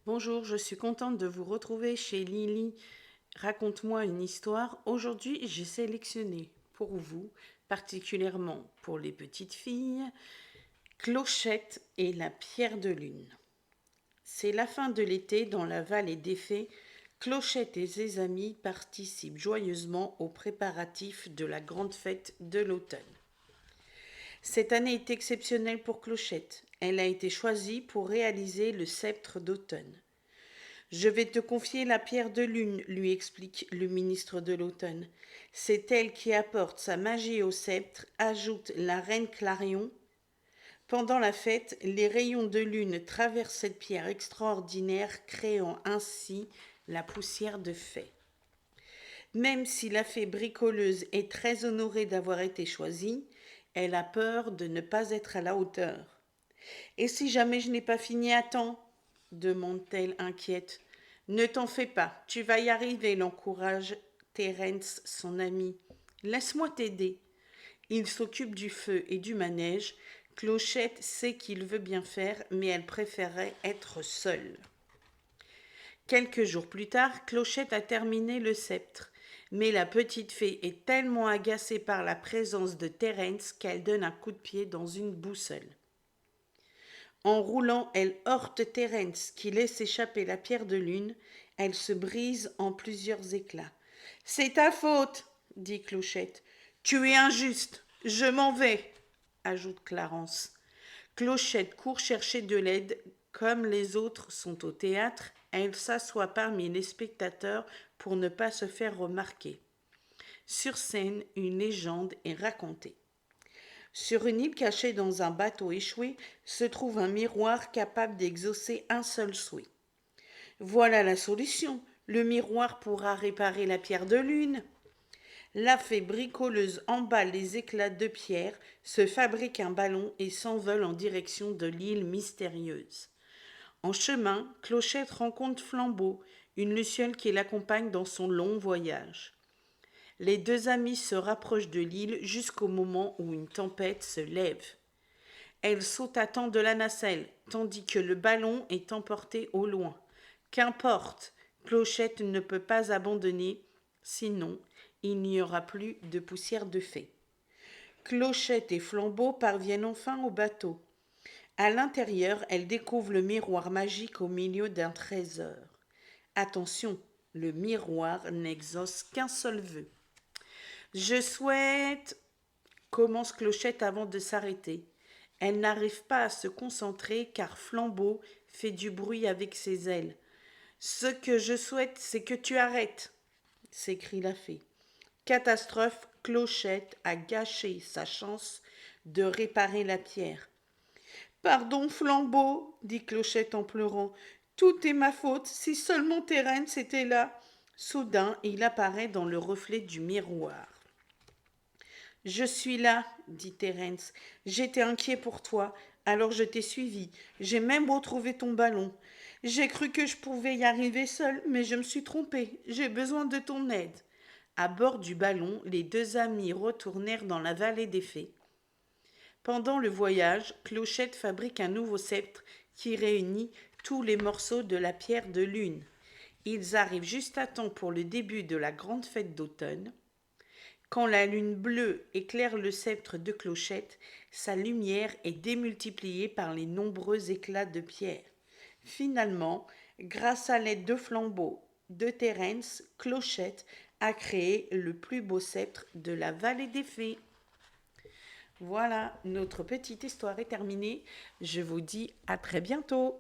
Bonjour, je suis contente de vous retrouver chez Lily. Raconte-moi une histoire. Aujourd'hui, j'ai sélectionné pour vous, particulièrement pour les petites filles, Clochette et la pierre de lune. C'est la fin de l'été dans la vallée des Fées. Clochette et ses amis participent joyeusement aux préparatifs de la grande fête de l'automne. Cette année est exceptionnelle pour Clochette. Elle a été choisie pour réaliser le sceptre d'automne. Je vais te confier la pierre de lune, lui explique le ministre de l'automne. C'est elle qui apporte sa magie au sceptre, ajoute la reine Clarion. Pendant la fête, les rayons de lune traversent cette pierre extraordinaire, créant ainsi la poussière de fée. Même si la fée bricoleuse est très honorée d'avoir été choisie, elle a peur de ne pas être à la hauteur. Et si jamais je n'ai pas fini à temps demande-t-elle inquiète. Ne t'en fais pas, tu vas y arriver, l'encourage Terence, son ami. Laisse-moi t'aider. Il s'occupe du feu et du manège. Clochette sait qu'il veut bien faire, mais elle préférait être seule. Quelques jours plus tard, Clochette a terminé le sceptre. Mais la petite fée est tellement agacée par la présence de Terence qu'elle donne un coup de pied dans une boussole. En roulant, elle heurte Terence, qui laisse échapper la pierre de lune. Elle se brise en plusieurs éclats. C'est ta faute, dit Clochette. Tu es injuste. Je m'en vais, ajoute Clarence. Clochette court chercher de l'aide. Comme les autres sont au théâtre, elle s'assoit parmi les spectateurs pour ne pas se faire remarquer. Sur scène, une légende est racontée. Sur une île cachée dans un bateau échoué se trouve un miroir capable d'exaucer un seul souhait. Voilà la solution. Le miroir pourra réparer la pierre de lune. La fée bricoleuse emballe les éclats de pierre, se fabrique un ballon et s'envole en direction de l'île mystérieuse. En chemin, Clochette rencontre Flambeau, une luciole qui l'accompagne dans son long voyage. Les deux amis se rapprochent de l'île jusqu'au moment où une tempête se lève. Elle saute à temps de la nacelle, tandis que le ballon est emporté au loin. Qu'importe, Clochette ne peut pas abandonner, sinon il n'y aura plus de poussière de fée. Clochette et Flambeau parviennent enfin au bateau. À l'intérieur, elle découvre le miroir magique au milieu d'un trésor. Attention, le miroir n'exauce qu'un seul vœu. Je souhaite, commence Clochette avant de s'arrêter. Elle n'arrive pas à se concentrer car Flambeau fait du bruit avec ses ailes. Ce que je souhaite, c'est que tu arrêtes, s'écrie la fée. Catastrophe, Clochette a gâché sa chance de réparer la pierre. Pardon, Flambeau, dit Clochette en pleurant. Tout est ma faute, si seulement Thérence était là. Soudain, il apparaît dans le reflet du miroir. Je suis là, dit Thérence. J'étais inquiet pour toi, alors je t'ai suivi. J'ai même retrouvé ton ballon. J'ai cru que je pouvais y arriver seule, mais je me suis trompée. J'ai besoin de ton aide. À bord du ballon, les deux amis retournèrent dans la vallée des fées. Pendant le voyage, Clochette fabrique un nouveau sceptre qui réunit tous les morceaux de la pierre de lune. Ils arrivent juste à temps pour le début de la grande fête d'automne. Quand la lune bleue éclaire le sceptre de Clochette, sa lumière est démultipliée par les nombreux éclats de pierre. Finalement, grâce à l'aide de Flambeau, de Thérence, Clochette a créé le plus beau sceptre de la vallée des fées. Voilà, notre petite histoire est terminée. Je vous dis à très bientôt.